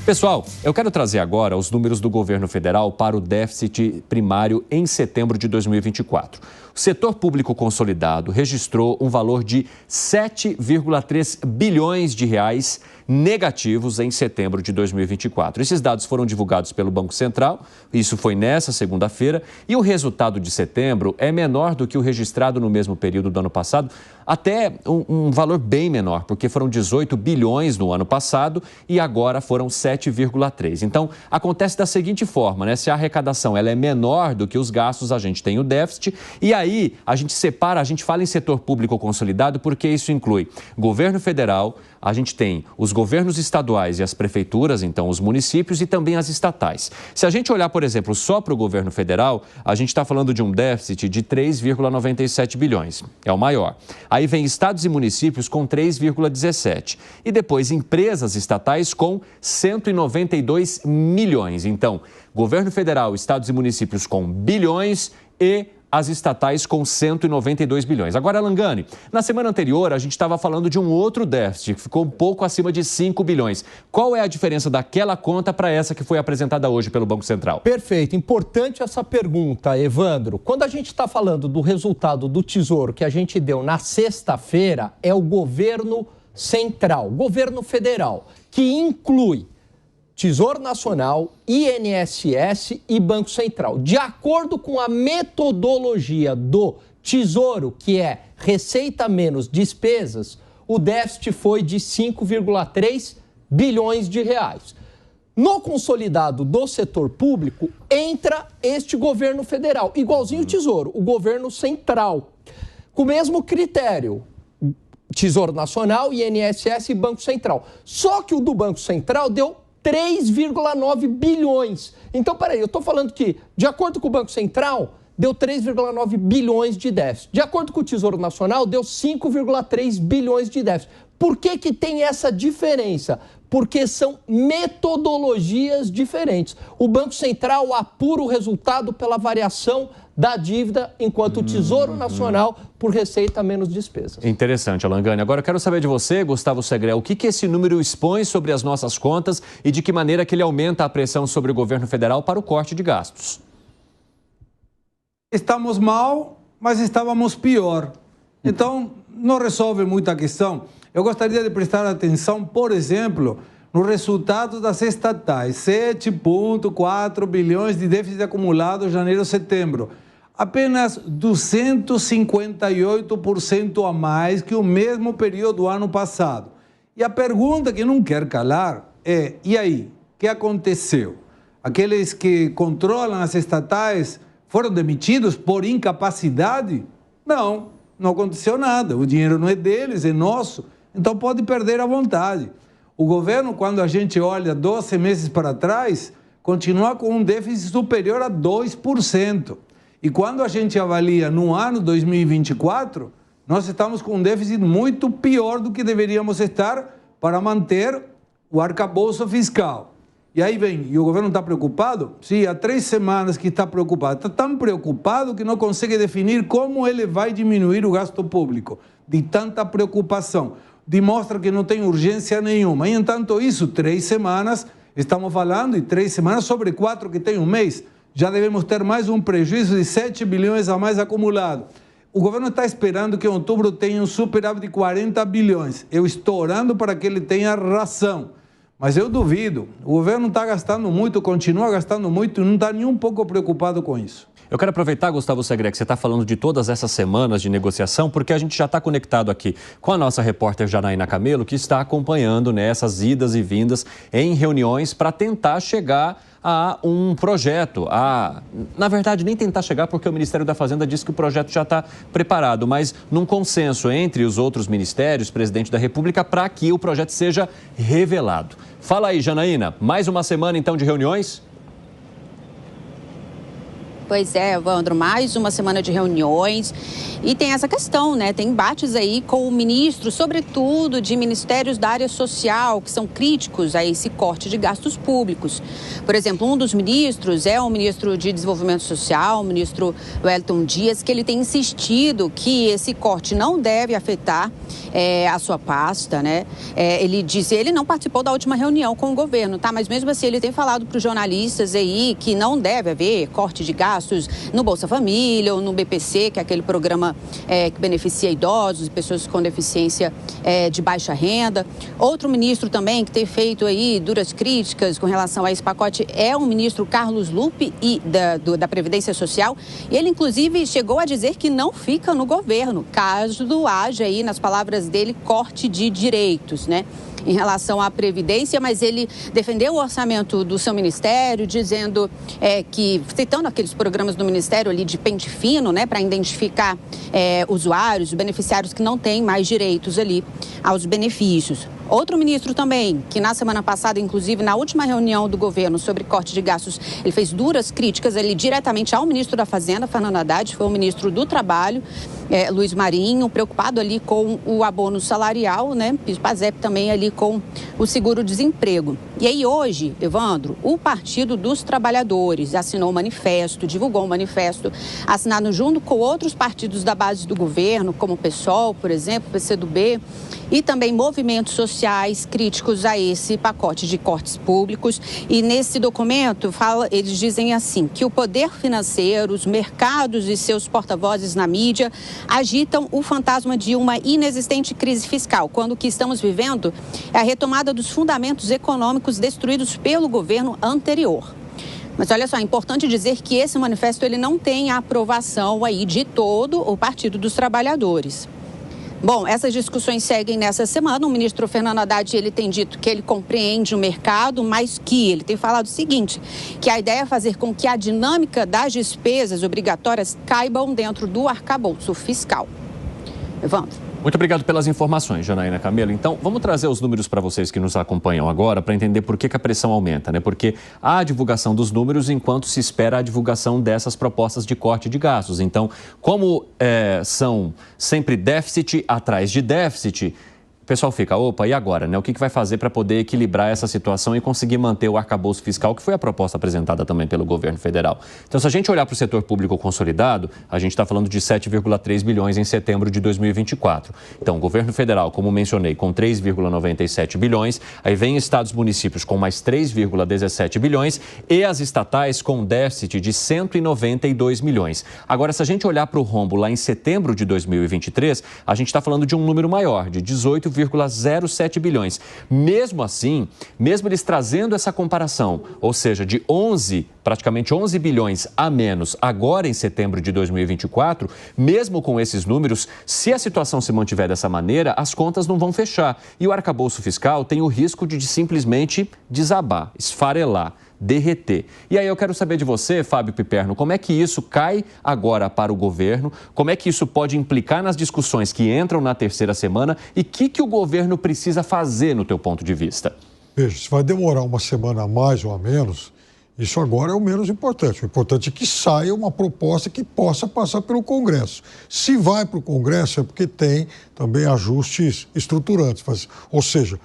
Pessoal, eu quero trazer agora os números do governo federal para o déficit primário em setembro de 2024. O setor público consolidado registrou um valor de 7,3 bilhões de reais negativos em setembro de 2024. Esses dados foram divulgados pelo Banco Central, isso foi nessa segunda-feira, e o resultado de setembro é menor do que o registrado no mesmo período do ano passado, até um valor bem menor, porque foram 18 bilhões no ano passado e agora foram 7,3. Então, acontece da seguinte forma, né? Se a arrecadação ela é menor do que os gastos, a gente tem o déficit, e aí a gente separa, a gente fala em setor público consolidado porque isso inclui governo federal, a gente tem os governos estaduais e as prefeituras, então os municípios e também as estatais. Se a gente olhar, por exemplo, só para o governo federal, a gente está falando de um déficit de 3,97 bilhões, é o maior. Aí vem estados e municípios com 3,17 e depois empresas estatais com 192 milhões. Então, governo federal, estados e municípios com bilhões e as estatais com 192 bilhões. Agora, Langani, na semana anterior a gente estava falando de um outro déficit que ficou um pouco acima de 5 bilhões. Qual é a diferença daquela conta para essa que foi apresentada hoje pelo Banco Central? Perfeito. Importante essa pergunta, Evandro. Quando a gente está falando do resultado do Tesouro que a gente deu na sexta-feira, é o governo central, governo federal, que inclui Tesouro Nacional, INSS e Banco Central. De acordo com a metodologia do Tesouro, que é receita menos despesas, o déficit foi de 5,3 bilhões de reais. No consolidado do setor público, entra este governo federal, igualzinho o Tesouro, o governo central, com o mesmo critério. Tesouro Nacional, INSS e Banco Central. Só que o do Banco Central deu 3,9 bilhões. Então, peraí, eu estou falando que, de acordo com o Banco Central, deu 3,9 bilhões de déficit. De acordo com o Tesouro Nacional, deu 5,3 bilhões de déficit. Por que que tem essa diferença? Porque são metodologias diferentes. O Banco Central apura o resultado pela variação da dívida, enquanto o Tesouro Nacional por receita menos despesas. Interessante, Langani. Agora eu quero saber de você, Gustavo Segré, o que esse número expõe sobre as nossas contas e de que maneira que ele aumenta a pressão sobre o governo federal para o corte de gastos. Estamos mal, mas estávamos pior. Então, não resolve muita questão. Eu gostaria de prestar atenção, por exemplo, no resultado das estatais. 7,4 bilhões de déficit acumulado janeiro-setembro. Apenas 258% a mais que o mesmo período do ano passado. E a pergunta que não quer calar é, e aí, o que aconteceu? Aqueles que controlam as estatais foram demitidos por incapacidade? Não, não aconteceu nada. O dinheiro não é deles, é nosso. Então pode perder a vontade. O governo, quando a gente olha 12 meses para trás, continua com um déficit superior a 2%. E quando a gente avalia no ano 2024, nós estamos com um déficit muito pior do que deveríamos estar para manter o arcabouço fiscal. E aí vem, e o governo está preocupado? Sim, há 3 semanas que está preocupado. Está tão preocupado que não consegue definir como ele vai diminuir o gasto público, de tanta preocupação. Demonstra que não tem urgência nenhuma. E, entanto, isso, 3 semanas, estamos falando, e 3 semanas sobre 4 que tem um mês, já devemos ter mais um prejuízo de 7 bilhões a mais acumulado. O governo está esperando que em outubro tenha um superávit de 40 bilhões. Eu estou orando para que ele tenha razão. Mas eu duvido. O governo está gastando muito, continua gastando muito e não está nem um pouco preocupado com isso. Eu quero aproveitar, Gustavo Segré, que você está falando de todas essas semanas de negociação, porque a gente já está conectado aqui com a nossa repórter Janaína Camelo, que está acompanhando essas idas e vindas em reuniões para tentar chegar a um projeto. Na verdade, nem tentar chegar, porque o Ministério da Fazenda disse que o projeto já está preparado, mas num consenso entre os outros ministérios, presidente da República, para que o projeto seja revelado. Fala aí, Janaína, mais uma semana então de reuniões? Pois é, Evandro, mais uma semana de reuniões e tem essa questão, né? Tem embates aí com o ministro, sobretudo de ministérios da área social, que são críticos a esse corte de gastos públicos. Por exemplo, um dos ministros é o ministro de Desenvolvimento Social, o ministro Wellington Dias, que ele tem insistido que esse corte não deve afetar a sua pasta, né? Ele disse, ele não participou da última reunião com o governo, tá? Mas mesmo assim ele tem falado para os jornalistas aí que não deve haver corte de gastos no Bolsa Família ou no BPC, que é aquele programa que beneficia idosos e pessoas com deficiência de baixa renda. Outro ministro também que tem feito aí duras críticas com relação a esse pacote é o ministro Carlos Lupe da Previdência Social. E ele, inclusive, chegou a dizer que não fica no governo, caso haja aí, nas palavras dele, corte de direitos, né? Em relação à Previdência, mas ele defendeu o orçamento do seu ministério, dizendo que, citando aqueles programas do Ministério ali de pente fino, né, para identificar usuários, beneficiários que não têm mais direitos ali aos benefícios. Outro ministro também, que na semana passada, inclusive na última reunião do governo sobre corte de gastos, ele fez duras críticas ali diretamente ao ministro da Fazenda, Fernando Haddad, foi o ministro do Trabalho, Luiz Marinho, preocupado ali com o abono salarial, né? PIS/PASEP também ali com o seguro-desemprego. E aí hoje, Evandro, o Partido dos Trabalhadores assinou um manifesto, divulgou um manifesto assinado junto com outros partidos da base do governo, como o PSOL, por exemplo, PCdoB, e também movimentos sociais críticos a esse pacote de cortes públicos. E nesse documento, eles dizem assim, que o poder financeiro, os mercados e seus porta-vozes na mídia agitam o fantasma de uma inexistente crise fiscal, quando o que estamos vivendo é a retomada dos fundamentos econômicos destruídos pelo governo anterior. Mas olha só, é importante dizer que esse manifesto ele não tem a aprovação aí de todo o Partido dos Trabalhadores. Bom, essas discussões seguem nessa semana. O ministro Fernando Haddad, ele tem dito que ele compreende o mercado, mas que ele tem falado o seguinte, que a ideia é fazer com que a dinâmica das despesas obrigatórias caibam dentro do arcabouço fiscal. Evandro. Muito obrigado pelas informações, Janaína Camelo. Então, vamos trazer os números para vocês que nos acompanham agora para entender por que a pressão aumenta, né? Porque há a divulgação dos números enquanto se espera a divulgação dessas propostas de corte de gastos. Então, como são sempre déficit atrás de déficit, o pessoal fica, opa, e agora, né? O que vai fazer para poder equilibrar essa situação e conseguir manter o arcabouço fiscal, que foi a proposta apresentada também pelo governo federal. Então, se a gente olhar para o setor público consolidado, a gente está falando de 7,3 bilhões em setembro de 2024. Então, o governo federal, como mencionei, com 3,97 bilhões, aí vem estados e municípios com mais 3,17 bilhões e as estatais com déficit de 192 milhões. Agora, se a gente olhar para o rombo lá em setembro de 2023, a gente está falando de um número maior, de 18,07 bilhões. Mesmo assim, mesmo eles trazendo essa comparação, ou seja, de praticamente 11 bilhões a menos agora em setembro de 2024, mesmo com esses números, se a situação se mantiver dessa maneira, as contas não vão fechar. E o arcabouço fiscal tem o risco de simplesmente desabar, esfarelar, derreter. E aí eu quero saber de você, Fábio Piperno, como é que isso cai agora para o governo, como é que isso pode implicar nas discussões que entram na terceira semana e o que o governo precisa fazer no teu ponto de vista? Veja, se vai demorar uma semana a mais ou a menos, isso agora é o menos importante. O importante é que saia uma proposta que possa passar pelo Congresso. Se vai para o Congresso é porque tem também ajustes estruturantes, ou seja,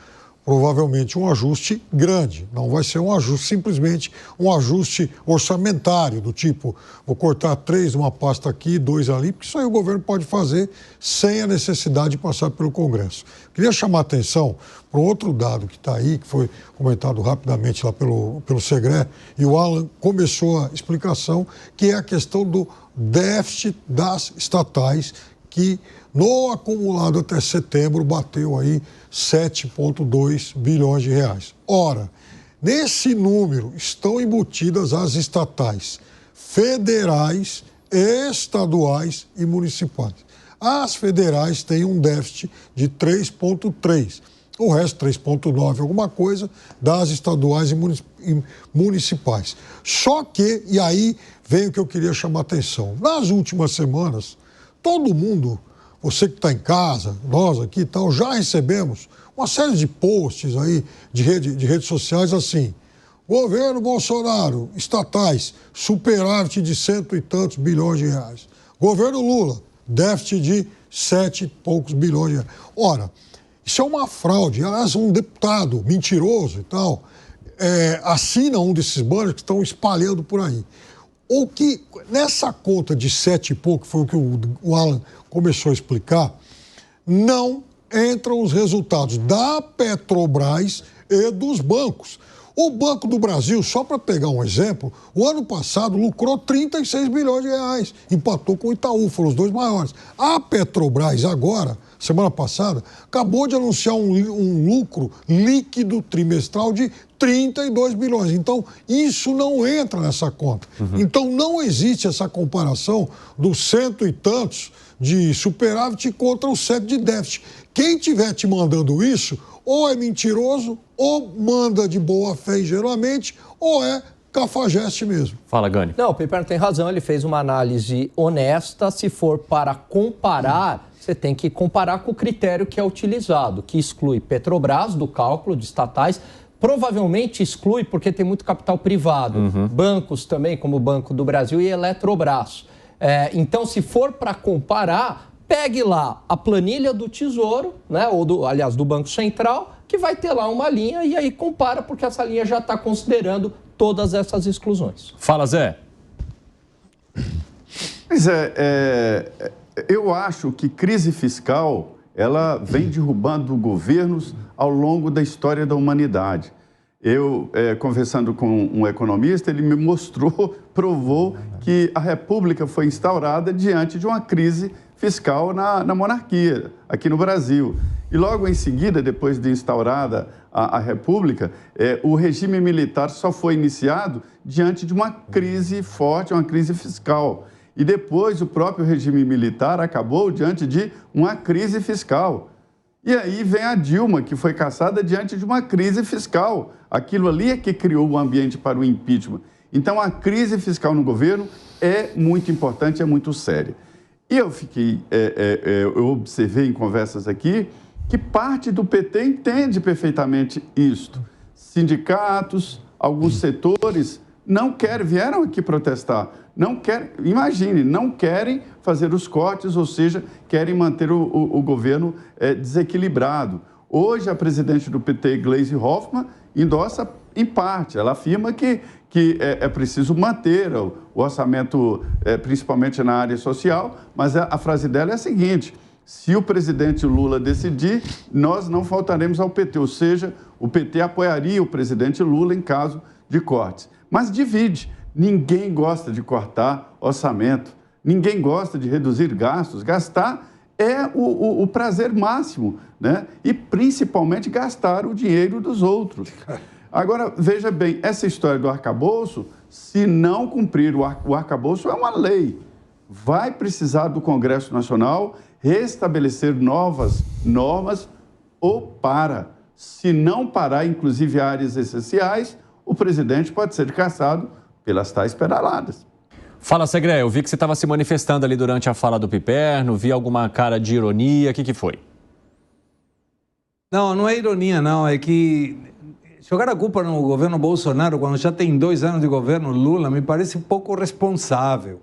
provavelmente um ajuste grande, não vai ser um ajuste, simplesmente um ajuste orçamentário, do tipo, vou cortar 3 numa pasta aqui, 2 ali, porque isso aí o governo pode fazer sem a necessidade de passar pelo Congresso. Queria chamar a atenção para outro dado que está aí, que foi comentado rapidamente lá pelo Segré, e o Alan começou a explicação, que é a questão do déficit das estatais, que no acumulado até setembro bateu aí 7,2 bilhões de reais. Ora, nesse número estão embutidas as estatais federais, estaduais e municipais. As federais têm um déficit de 3,3. O resto, 3,9 alguma coisa, das estaduais e municipais. Só que, e aí vem o que eu queria chamar a atenção, nas últimas semanas, todo mundo, você que está em casa, nós aqui e tal, já recebemos uma série de posts aí de redes sociais assim, Governo Bolsonaro, estatais, superávit de 100 e tantos bilhões de reais. Governo Lula, déficit de 7 e poucos bilhões de reais. Ora, isso é uma fraude. Aliás, um deputado mentiroso e tal assina um desses banners que estão espalhando por aí. O que, nessa conta de 7 e pouco, foi o que o Alan começou a explicar, não entram os resultados da Petrobras e dos bancos. O Banco do Brasil, só para pegar um exemplo, o ano passado lucrou 36 bilhões de reais, empatou com o Itaú, foram os dois maiores. A Petrobras agora, semana passada, acabou de anunciar um lucro líquido trimestral de 32 bilhões. Então, isso não entra nessa conta. Então, não existe essa comparação dos 100 e tantos de superávit contra os 7 de déficit. Quem estiver te mandando isso, ou é mentiroso, ou manda de boa fé ingenuamente, ou é cafajeste mesmo. Fala, Gani. Não, o Piperno tem razão, ele fez uma análise honesta. Se for para comparar, você tem que comparar com o critério que é utilizado, que exclui Petrobras do cálculo de estatais, provavelmente exclui porque tem muito capital privado, bancos também, como o Banco do Brasil e Eletrobras. Então, se for para comparar, pegue lá a planilha do Tesouro, né, aliás, do Banco Central, que vai ter lá uma linha e aí compara, porque essa linha já está considerando todas essas exclusões. Fala, Zé. Pois eu acho que crise fiscal, ela vem derrubando governos ao longo da história da humanidade. Eu, conversando com um economista, ele me mostrou, provou que a República foi instaurada diante de uma crise fiscal na monarquia, aqui no Brasil. E logo em seguida, depois de instaurada a República, o regime militar só foi iniciado diante de uma crise forte, uma crise fiscal. E depois o próprio regime militar acabou diante de uma crise fiscal. E aí vem a Dilma, que foi caçada diante de uma crise fiscal. Aquilo ali é que criou o ambiente para o impeachment. Então, a crise fiscal no governo é muito importante, é muito séria. E eu eu observei em conversas aqui que parte do PT entende perfeitamente isto. Sindicatos, alguns setores não querem, vieram aqui protestar, não querem, imagine, não querem fazer os cortes, ou seja, querem manter o governo desequilibrado. Hoje, a presidente do PT, Gleisi Hoffmann, endossa em parte. Ela afirma que é preciso manter o orçamento, principalmente na área social, mas a frase dela é a seguinte: se o presidente Lula decidir, nós não faltaremos ao PT, ou seja, o PT apoiaria o presidente Lula em caso de cortes. Mas divide. Ninguém gosta de cortar orçamento, ninguém gosta de reduzir gastos. Gastar é o prazer máximo, né? E principalmente gastar o dinheiro dos outros. Agora, veja bem, essa história do arcabouço, se não cumprir o arcabouço, é uma lei. Vai precisar do Congresso Nacional restabelecer novas normas ou para. Se não parar, inclusive áreas essenciais, o presidente pode ser cassado pelas tais pedaladas. Fala, Segré, eu vi que você estava se manifestando ali durante a fala do Piperno, vi alguma cara de ironia, o que foi? Não é ironia, não, é que jogar a culpa no governo Bolsonaro, quando já tem 2 anos de governo Lula, me parece um pouco responsável.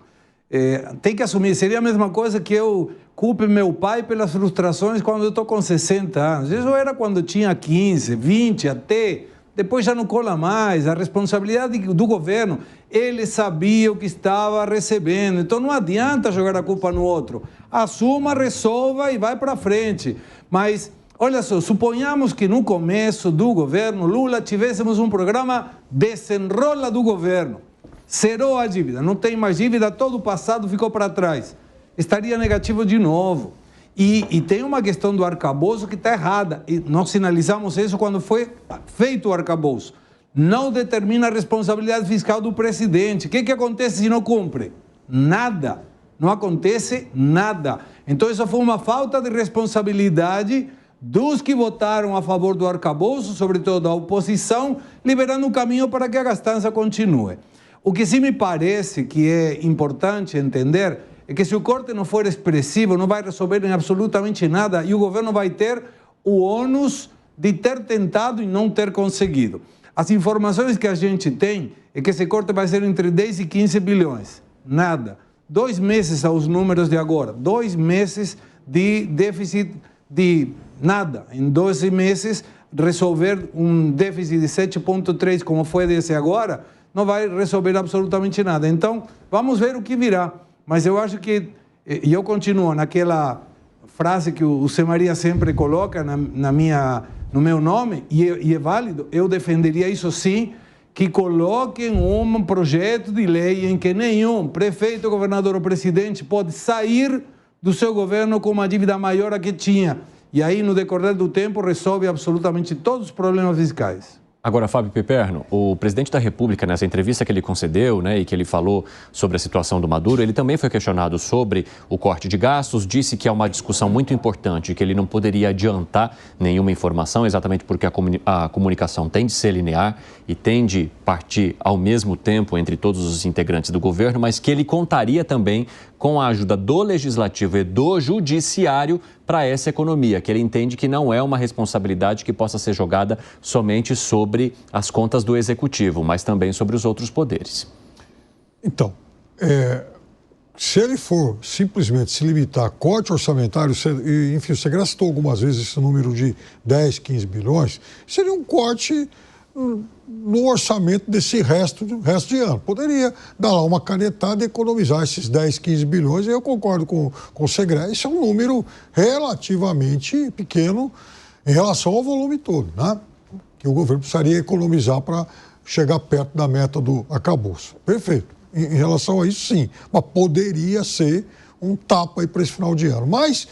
Tem que assumir, seria a mesma coisa que eu culpe meu pai pelas frustrações quando eu estou com 60 anos. Isso era quando tinha 15, 20, até... Depois já não cola mais, a responsabilidade do governo, ele sabia o que estava recebendo, então não adianta jogar a culpa no outro. Assuma, resolva e vai para frente. Mas, olha só, suponhamos que no começo do governo Lula tivéssemos um programa desenrola do governo. Zerou a dívida, não tem mais dívida, todo o passado ficou para trás. Estaria negativo de novo. E tem uma questão do arcabouço que está errada. E nós sinalizamos isso quando foi feito o arcabouço. Não determina a responsabilidade fiscal do presidente. O que acontece se não cumpre? Nada. Não acontece nada. Então, isso foi uma falta de responsabilidade dos que votaram a favor do arcabouço, sobretudo da oposição, liberando um caminho para que a gastança continue. O que sim me parece que é importante entender é que se o corte não for expressivo, não vai resolver em absolutamente nada e o governo vai ter o ônus de ter tentado e não ter conseguido. As informações que a gente tem é que esse corte vai ser entre 10 e 15 bilhões. Nada. 2 meses aos números de agora. 2 meses de déficit de nada. Em 12 meses, resolver um déficit de 7,3, como foi desse agora, não vai resolver absolutamente nada. Então, vamos ver o que virá. Mas eu acho que, e eu continuo naquela frase que o Zé Maria sempre coloca no meu nome, e é válido, eu defenderia isso sim, que coloquem um projeto de lei em que nenhum prefeito, governador ou presidente pode sair do seu governo com uma dívida maior a que tinha. E aí, no decorrer do tempo, resolve absolutamente todos os problemas fiscais. Agora, Fábio Piperno, o presidente da República, nessa entrevista que ele concedeu, né, e que ele falou sobre a situação do Maduro, ele também foi questionado sobre o corte de gastos, disse que é uma discussão muito importante, que ele não poderia adiantar nenhuma informação, exatamente porque a comunicação tem de ser linear e tem de partir ao mesmo tempo entre todos os integrantes do governo, mas que ele contaria também com a ajuda do Legislativo e do Judiciário para essa economia, que ele entende que não é uma responsabilidade que possa ser jogada somente sobre as contas do Executivo, mas também sobre os outros poderes. Então, se ele for simplesmente se limitar a corte orçamentário, enfim, você gastou algumas vezes esse número de 10, 15 bilhões, seria um corte no orçamento desse resto de ano. Poderia dar lá uma canetada e economizar esses 10, 15 bilhões, e eu concordo com o Segré, isso é um número relativamente pequeno em relação ao volume todo, né? Que o governo precisaria economizar para chegar perto da meta do arcabouço. Perfeito. Em relação a isso, sim. Mas poderia ser um tapa aí para esse final de ano. Mas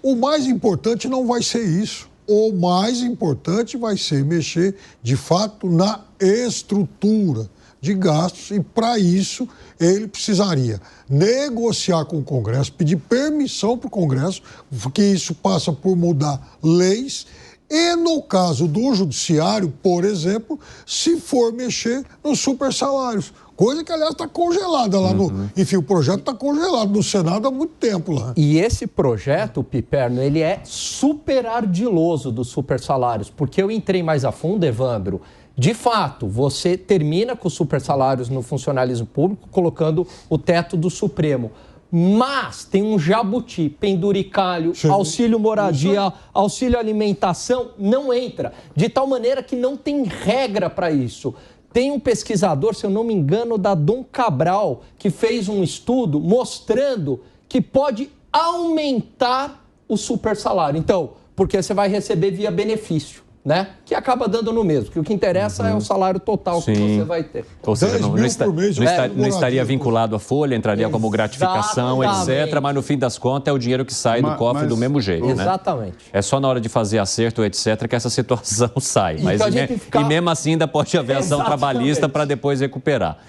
o mais importante não vai ser isso. O mais importante vai ser mexer, de fato, na estrutura de gastos, e para isso ele precisaria negociar com o Congresso, pedir permissão para o Congresso, porque isso passa por mudar leis, e no caso do Judiciário, por exemplo, se for mexer nos supersalários. Coisa que, aliás, está congelada lá no... Enfim, o projeto está congelado no Senado há muito tempo lá. E esse projeto, Piperno, ele é super ardiloso dos supersalários, porque eu entrei mais a fundo, Evandro. De fato, você termina com os supersalários no funcionalismo público, colocando o teto do Supremo. Mas tem um jabuti, penduricalho, sim, auxílio moradia, auxílio alimentação, não entra. De tal maneira que não tem regra para isso. Tem um pesquisador, se eu não me engano, da Dom Cabral, que fez um estudo mostrando que pode aumentar o supersalário. Então, porque você vai receber via benefício, né? Que acaba dando no mesmo, que o que interessa é o salário total, sim, que você vai ter. Ou seja, não estaria vinculado à folha, entraria como gratificação, etc. Mas no fim das contas é o dinheiro que sai do cofre do mesmo jeito, né? Exatamente. É só na hora de fazer acerto, etc., que essa situação sai. Mas e mesmo assim ainda pode haver ação trabalhista para depois recuperar.